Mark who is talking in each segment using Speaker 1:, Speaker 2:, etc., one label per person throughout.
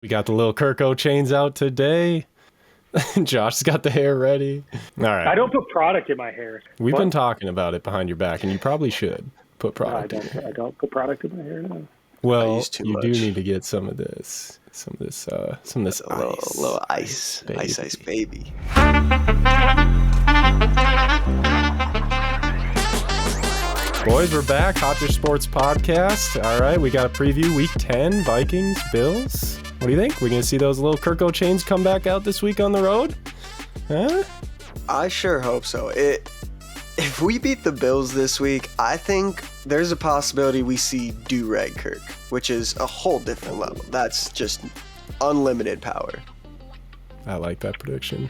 Speaker 1: We got the little Kirko chains out today. Josh's got the hair ready. All right.
Speaker 2: I don't put product in my hair.
Speaker 1: We've been talking about it behind your back, and you probably should put product in your hair.
Speaker 2: I don't put product in my hair, no.
Speaker 1: Well, you do need to get some of this ice.
Speaker 3: Little ice,
Speaker 1: baby.
Speaker 3: ice, baby.
Speaker 1: Boys, we're back. Hot Dish Sports Podcast. All right, we got a preview Week 10, Vikings, Bills. What do you think? We're going to see those little Kirko chains come back out this week on the road? Huh?
Speaker 3: I sure hope so. If we beat the Bills this week, I think there's a possibility we see do-rag Kirk, which is a whole different level. That's just unlimited power.
Speaker 1: I like that prediction.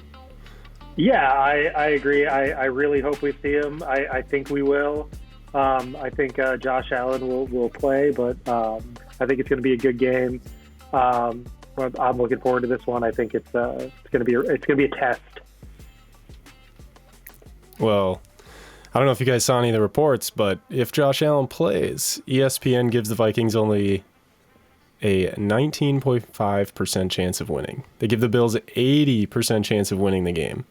Speaker 2: Yeah, I agree. I really hope we see him. I think we will. I think Josh Allen will play, but I think it's going to be a good game. I'm looking forward to this one. I think it's going to be a test.
Speaker 1: Well, I don't know if you guys saw any of the reports, but if Josh Allen plays, ESPN gives the Vikings only a 19.5% chance of winning. They give the Bills an 80% chance of winning the game.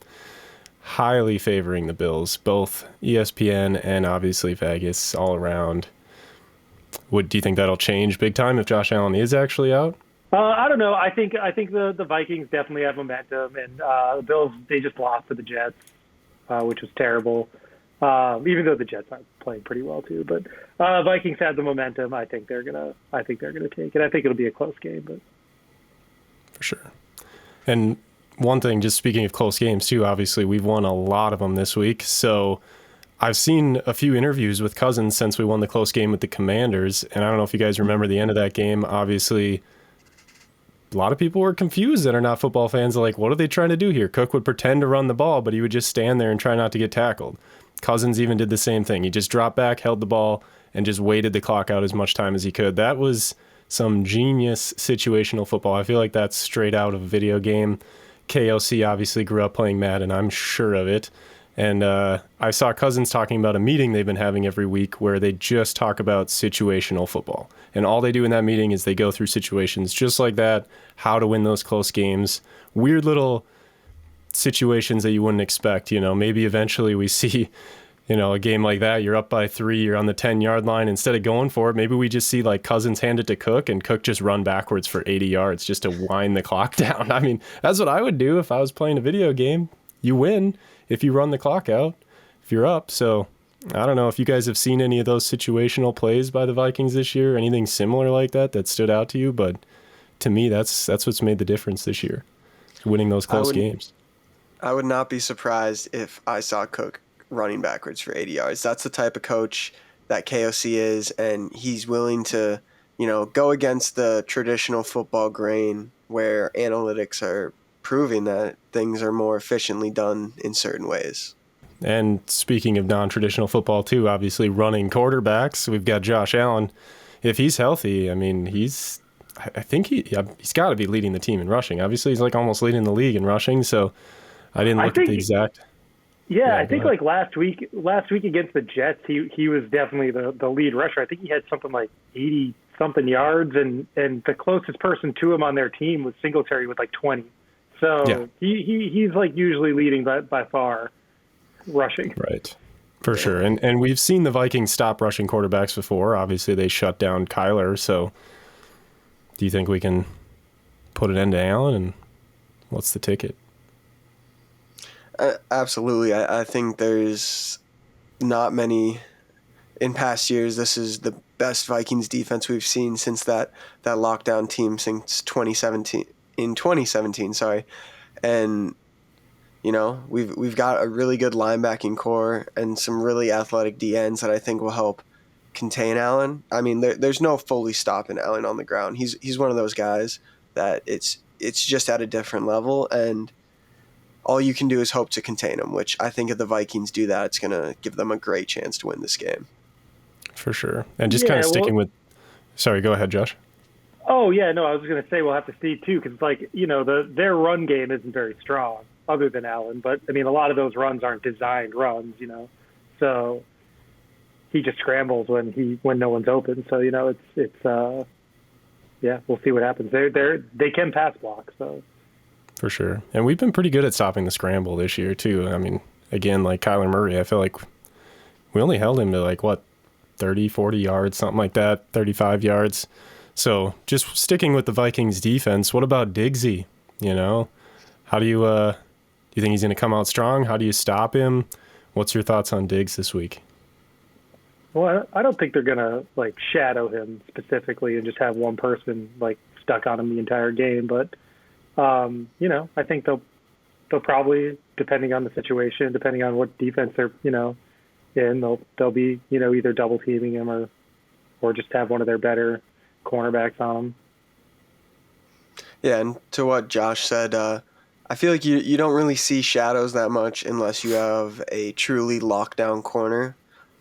Speaker 1: Highly favoring the Bills, both ESPN and obviously Vegas all around. Do you think that'll change big time if Josh Allen is actually out?
Speaker 2: I don't know. I think the Vikings definitely have momentum, and the Bills, they just lost to the Jets, which was terrible. Even though the Jets are playing pretty well too, but Vikings have the momentum. I think they're gonna take it. I think it'll be a close game, but
Speaker 1: for sure. And one thing, just speaking of close games too, obviously we've won a lot of them this week. So I've seen a few interviews with Cousins since we won the close game with the Commanders, and I don't know if you guys remember the end of that game. Obviously, a lot of people were confused that are not football fans. Like, what are they trying to do here? Cook would pretend to run the ball, but he would just stand there and try not to get tackled. Cousins even did the same thing. He just dropped back, held the ball, and just waited the clock out as much time as he could. That was some genius situational football. I feel like that's straight out of a video game. KOC obviously grew up playing Madden, I'm sure of it. And I saw Cousins talking about a meeting they've been having every week where they just talk about situational football. And all they do in that meeting is they go through situations just like that, how to win those close games, weird little situations that you wouldn't expect. You know, maybe eventually we see, a game like that, you're up by 3, you're on the 10-yard line. Instead of going for it, maybe we just see like Cousins hand it to Cook and Cook just run backwards for 80 yards just to wind the clock down. I mean, that's what I would do if I was playing a video game. You win if you run the clock out, if you're up. So I don't know if you guys have seen any of those situational plays by the Vikings this year, anything similar like that stood out to you. But to me, that's what's made the difference this year, winning those close games.
Speaker 3: I would not be surprised if I saw Cook running backwards for 80 yards. That's the type of coach that KOC is, and he's willing to, go against the traditional football grain where analytics are proving that things are more efficiently done in certain ways.
Speaker 1: And speaking of non-traditional football too, obviously running quarterbacks, we've got Josh Allen. If he's healthy, I mean, I think he's got to be leading the team in rushing. Obviously, he's like almost leading the league in rushing. So I didn't look at the exact.
Speaker 2: Yeah, I think like last week against the Jets, he was definitely the lead rusher. I think he had something like 80 something yards, and the closest person to him on their team was Singletary with like 20. So yeah. He's like usually leading by far rushing.
Speaker 1: Right. For sure. And we've seen the Vikings stop rushing quarterbacks before. Obviously, they shut down Kyler. So do you think we can put an end to Allen? And what's the ticket?
Speaker 3: Absolutely. I think there's not many in past years. This is the best Vikings defense we've seen since that lockdown team since 2017. In 2017, sorry. And, we've got a really good linebacking core and some really athletic DNs that I think will help contain Allen. I mean, there's no fully stopping Allen on the ground. He's one of those guys that it's just at a different level, and all you can do is hope to contain him, which I think if the Vikings do that, it's going to give them a great chance to win this game.
Speaker 1: For sure. And just kind of sticking with... Sorry, go ahead, Josh.
Speaker 2: Oh, yeah, no, I was going to say we'll have to see, too, because, their run game isn't very strong, other than Allen. But, I mean, a lot of those runs aren't designed runs, So he just scrambles when no one's open. So, yeah, we'll see what happens. They can pass block, so.
Speaker 1: For sure. And we've been pretty good at stopping the scramble this year, too. I mean, again, like Kyler Murray, I feel like we only held him to, like, 30, 40 yards, something like that, 35 yards. So just sticking with the Vikings defense, what about Diggsy? You know, how do you think he's going to come out strong? How do you stop him? What's your thoughts on Diggs this week?
Speaker 2: Well, I don't think they're going to, like, shadow him specifically and just have one person, like, stuck on him the entire game. But, you know, I think they'll probably, depending on the situation, depending on what defense they're, you know, in, they'll be, you know, either double teaming him or just have one of their better cornerbacks on him.
Speaker 3: Yeah, and to what Josh said, I feel like you don't really see shadows that much unless you have a truly lockdown corner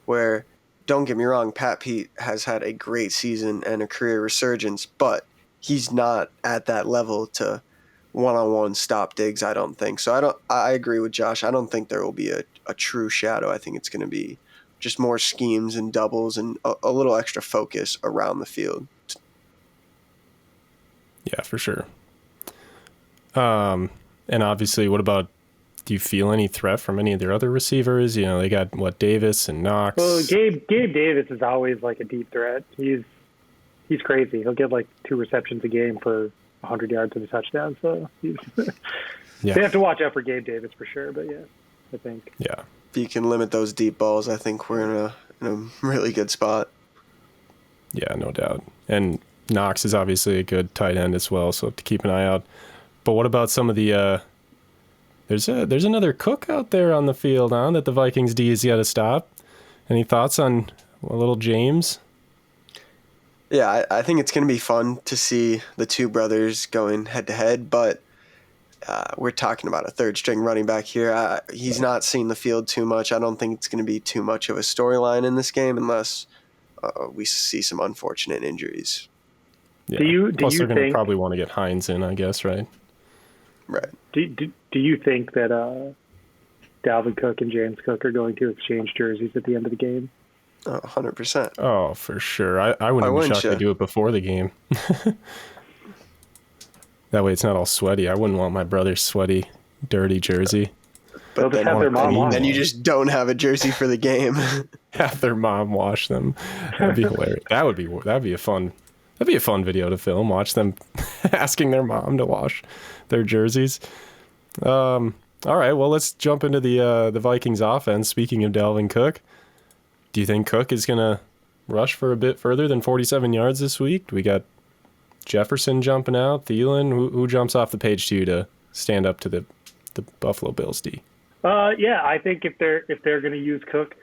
Speaker 3: where, don't get me wrong, Pat Pete has had a great season and a career resurgence, but he's not at that level to one-on-one stop Diggs, I don't think. So I agree with Josh. I don't think there will be a true shadow. I think it's going to be just more schemes and doubles and a little extra focus around the field.
Speaker 1: Yeah, for sure. And obviously, what about, do you feel any threat from any of their other receivers? You know, they got, Davis and Knox.
Speaker 2: Well, Gabe Davis is always, like, a deep threat. He's crazy. He'll get, like, 2 receptions a game for 100 yards and a touchdown. So
Speaker 1: Yeah.
Speaker 2: They have to watch out for Gabe Davis for sure. But, yeah, I think.
Speaker 1: Yeah.
Speaker 3: If you can limit those deep balls, I think we're in a really good spot.
Speaker 1: Yeah, no doubt. And Knox is obviously a good tight end as well, so have to keep an eye out. But what about some of the there's another Cook out there on the field, huh, that the Vikings D has got to stop. Any thoughts on a little James?
Speaker 3: Yeah, I think it's going to be fun to see the two brothers going head-to-head, but we're talking about a third-string running back here. He's not seen the field too much. I don't think it's going to be too much of a storyline in this game unless we see some unfortunate injuries.
Speaker 1: Yeah. Plus, they're going to probably want to get Hines in, I guess, right?
Speaker 3: Right.
Speaker 2: Do you think that Dalvin Cook and James Cook are going to exchange jerseys at the end of the game?
Speaker 3: 100%.
Speaker 1: Oh, for sure. I wouldn't be shocked to do it before the game. That way it's not all sweaty. I wouldn't want my brother's sweaty, dirty jersey.
Speaker 2: But then, have their mom wash.
Speaker 3: Then you just don't have a jersey for the game.
Speaker 1: Have their mom wash them. That'd be hilarious. That'd be a fun video to film. Watch them asking their mom to wash their jerseys. All right, well, let's jump into the Vikings offense. Speaking of Dalvin Cook, do you think Cook is going to rush for a bit further than 47 yards this week? We got Jefferson jumping out, Thielen. Who jumps off the page to you to stand up to the Buffalo Bills D?
Speaker 2: Yeah, I think if they're going to use Cook,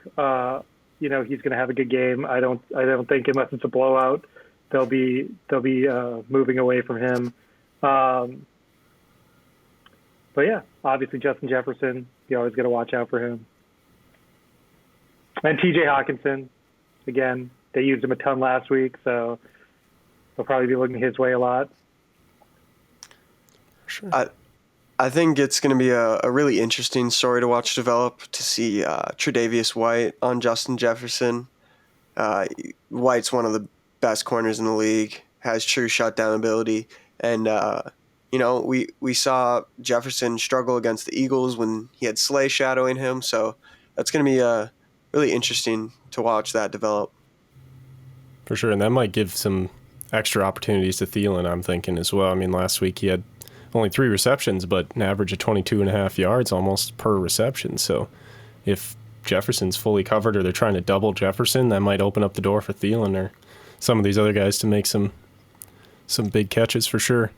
Speaker 2: you know, he's going to have a good game. I don't think, unless it's a blowout, they'll be moving away from him. But yeah, obviously Justin Jefferson, you always got to watch out for him. And TJ Hawkinson, again, they used him a ton last week, so they'll probably be looking his way a lot.
Speaker 1: Sure.
Speaker 3: I think it's going to be a really interesting story to watch develop, to see Tre'Davious White on Justin Jefferson. White's one of the best corners in the league, has true shutdown ability, and you know, we saw Jefferson struggle against the Eagles when he had Slay shadowing him, so that's going to be really interesting to watch that develop.
Speaker 1: For sure, and that might give some extra opportunities to Thielen, I'm thinking, as well. I mean, last week he had only 3 receptions, but an average of 22.5 yards almost per reception. So if Jefferson's fully covered or they're trying to double Jefferson, that might open up the door for Thielen or some of these other guys to make some big catches for sure.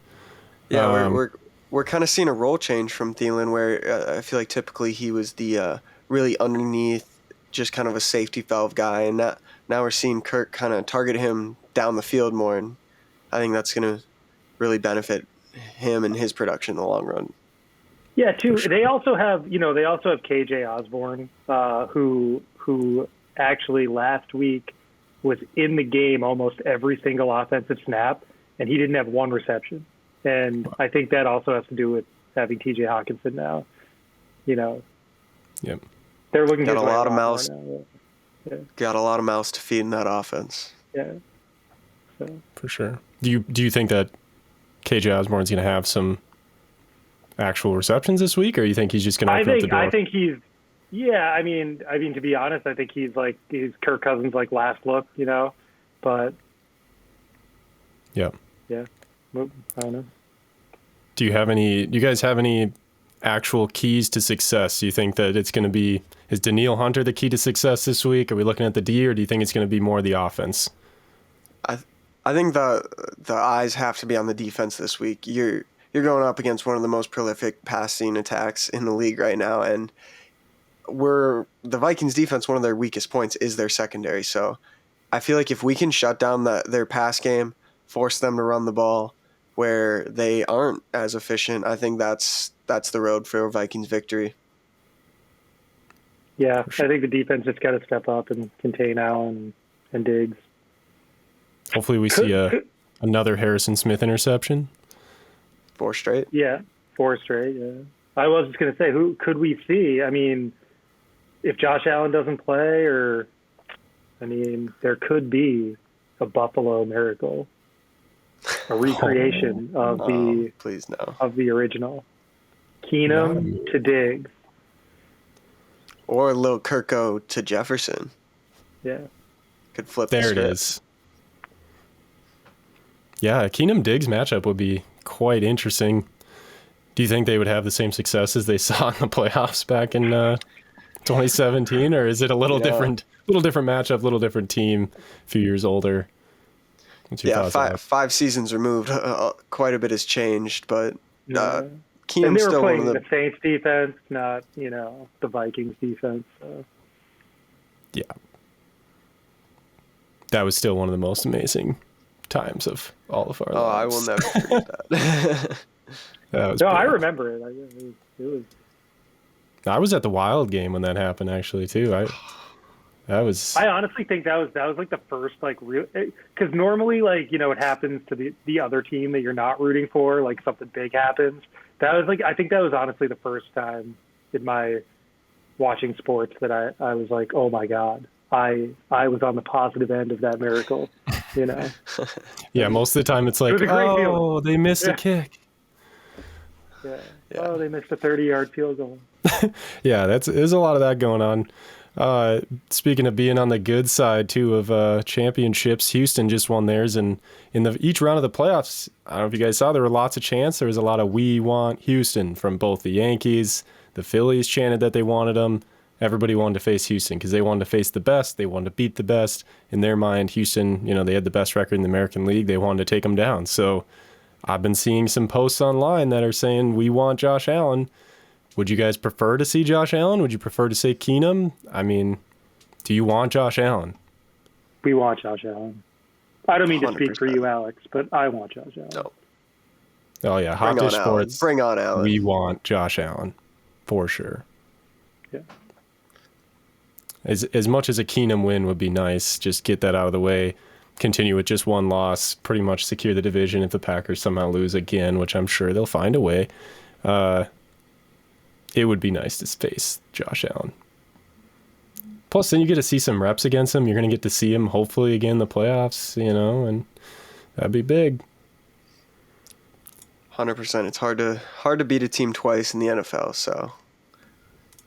Speaker 3: Yeah, we're kind of seeing a role change from Thielen, where I feel like typically he was the really underneath, just kind of a safety valve guy, and now we're seeing Kirk kind of target him down the field more, and I think that's going to really benefit him and his production in the long run.
Speaker 2: Yeah, too. Sure. They also have KJ Osborne, who actually last week was in the game almost every single offensive snap, and he didn't have 1 reception. And I think that also has to do with having TJ Hawkinson now. You know,
Speaker 1: yep.
Speaker 2: They're looking
Speaker 3: got
Speaker 2: at
Speaker 3: a lot of
Speaker 2: mouths.
Speaker 3: Got a lot of mouths to feed in that offense.
Speaker 2: Yeah. So.
Speaker 1: For sure. Do you think that KJ Osborne's going to have some actual receptions this week, or you think he's just going to open up the door?
Speaker 2: I think he's. Yeah, I mean, to be honest, I think he's Kirk Cousins' last look, but.
Speaker 1: Yeah.
Speaker 2: Yeah, I don't know.
Speaker 1: Do you guys have any actual keys to success? Do you think that it's going to be, is Danielle Hunter the key to success this week? Are we looking at the D, or do you think it's going to be more the offense?
Speaker 3: I think the eyes have to be on the defense this week. You're going up against one of the most prolific passing attacks in the league right now, and the Vikings defense, one of their weakest points is their secondary. So I feel like if we can shut down their pass game, force them to run the ball where they aren't as efficient, I think that's the road for a Vikings victory.
Speaker 2: Yeah, I think the defense just got to step up and contain Allen and Diggs.
Speaker 1: Hopefully we see another Harrison Smith interception.
Speaker 3: 4 straight?
Speaker 2: Yeah, 4 straight, yeah. I was just going to say, who could we see? I mean, if Josh Allen doesn't play, there could be a Buffalo miracle. A recreation of the original. Keenum to Diggs.
Speaker 3: Or a little Kirko to Jefferson.
Speaker 2: Yeah.
Speaker 3: Could flip
Speaker 1: there it is. Yeah, a Keenum Diggs matchup would be quite interesting. Do you think they would have the same success as they saw in the playoffs back in 2017, or is it a little different matchup, little different team, a few years older?
Speaker 3: Yeah, five seasons removed, quite a bit has changed, but Keenum's
Speaker 2: and they were
Speaker 3: still
Speaker 2: playing the Saints defense, not the Vikings defense. So.
Speaker 1: Yeah, that was still one of the most amazing times of all of our lives.
Speaker 3: I will never forget that.
Speaker 1: That was
Speaker 2: I remember it. It was.
Speaker 1: I was at the Wild game when that happened, actually, too. I
Speaker 2: honestly think that was the first real, because normally it happens to the other team that you're not rooting for, something big happens. That was I think that was honestly the first time in my watching sports that I was like, oh my God, I was on the positive end of that miracle,
Speaker 1: Yeah, most of the time it's like, oh, they missed a kick.
Speaker 2: Yeah. Oh, they missed a 30-yard field goal.
Speaker 1: Yeah, there's a lot of that going on. Speaking of being on the good side too of championships, Houston just won theirs, and in each round of the playoffs, I don't know if you guys saw, there were lots of chants. There was a lot of "We want Houston" from both the Yankees, the Phillies chanted that they wanted them. Everybody wanted to face Houston because they wanted to face the best. They wanted to beat the best. In their mind, Houston, they had the best record in the American League. They wanted to take them down. So I've been seeing some posts online that are saying, "We want Josh Allen." Would you guys prefer to see Josh Allen? Would you prefer to say Keenum? I mean, do you want Josh Allen?
Speaker 2: We want Josh Allen. I don't mean to speak for you, Alex, but I want Josh Allen.
Speaker 3: No.
Speaker 1: Oh, yeah. Hot Dish Sports.
Speaker 3: Bring on Allen.
Speaker 1: We want Josh Allen, for sure.
Speaker 2: Yeah.
Speaker 1: As much as a Keenum win would be nice, just get that out of the way. Continue with just one loss, pretty much secure the division if the Packers somehow lose again, which I'm sure they'll find a way. It would be nice to face Josh Allen. Plus, then you get to see some reps against him. You're going to get to see him, hopefully, again in the playoffs, and that'd be big.
Speaker 3: 100%. It's hard to beat a team twice in the NFL, so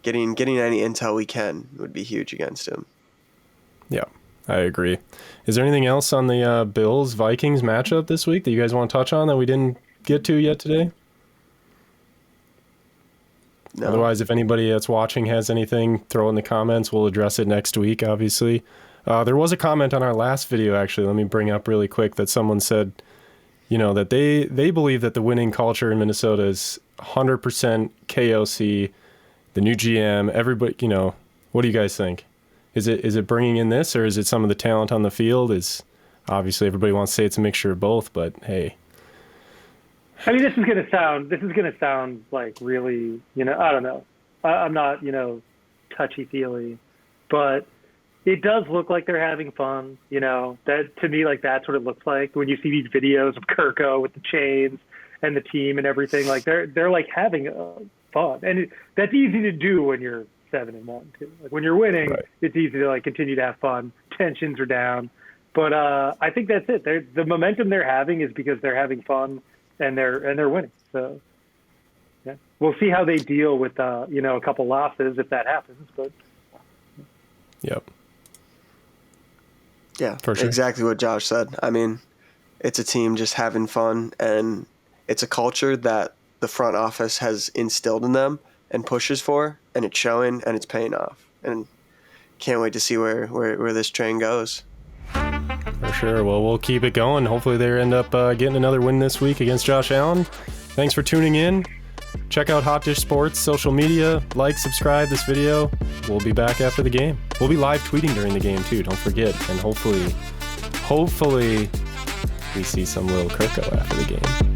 Speaker 3: getting any intel we can would be huge against him.
Speaker 1: Yeah, I agree. Is there anything else on the Bills-Vikings matchup this week that you guys want to touch on that we didn't get to yet today? No. Otherwise, if anybody that's watching has anything, throw in the comments. We'll address it next week, obviously. There was a comment on our last video, actually. Let me bring up really quick that someone said, that they believe that the winning culture in Minnesota is 100% KOC, the new GM, everybody, what do you guys think? Is it bringing in this, or is it some of the talent on the field? Is obviously everybody wants to say it's a mixture of both, but hey.
Speaker 2: I mean, this is gonna sound like really, I don't know. I'm not, touchy-feely, but it does look like they're having fun. That to me, that's what it looks like when you see these videos of Kirko with the chains and the team and everything. They're having fun, and that's easy to do when you're 7-1 too. When you're winning, right. It's easy to continue to have fun. Tensions are down. But I think that's it. The momentum they're having is because they're having fun and they're winning. So yeah, we'll see how they deal with a couple losses if that happens. But
Speaker 1: yep.
Speaker 3: Yeah,
Speaker 1: for sure.
Speaker 3: Exactly what Josh said. I mean, it's a team just having fun, and it's a culture that the front office has instilled in them and pushes for, and it's showing and it's paying off. And can't wait to see where this train goes.
Speaker 1: For sure. Well, we'll keep it going. Hopefully they end up getting another win this week against Josh Allen. Thanks for tuning in. Check out Hot Dish Sports social media. Like, subscribe this video. We'll be back after the game. We'll be live tweeting during the game too. Don't forget. And hopefully we see some little Kirko after the game.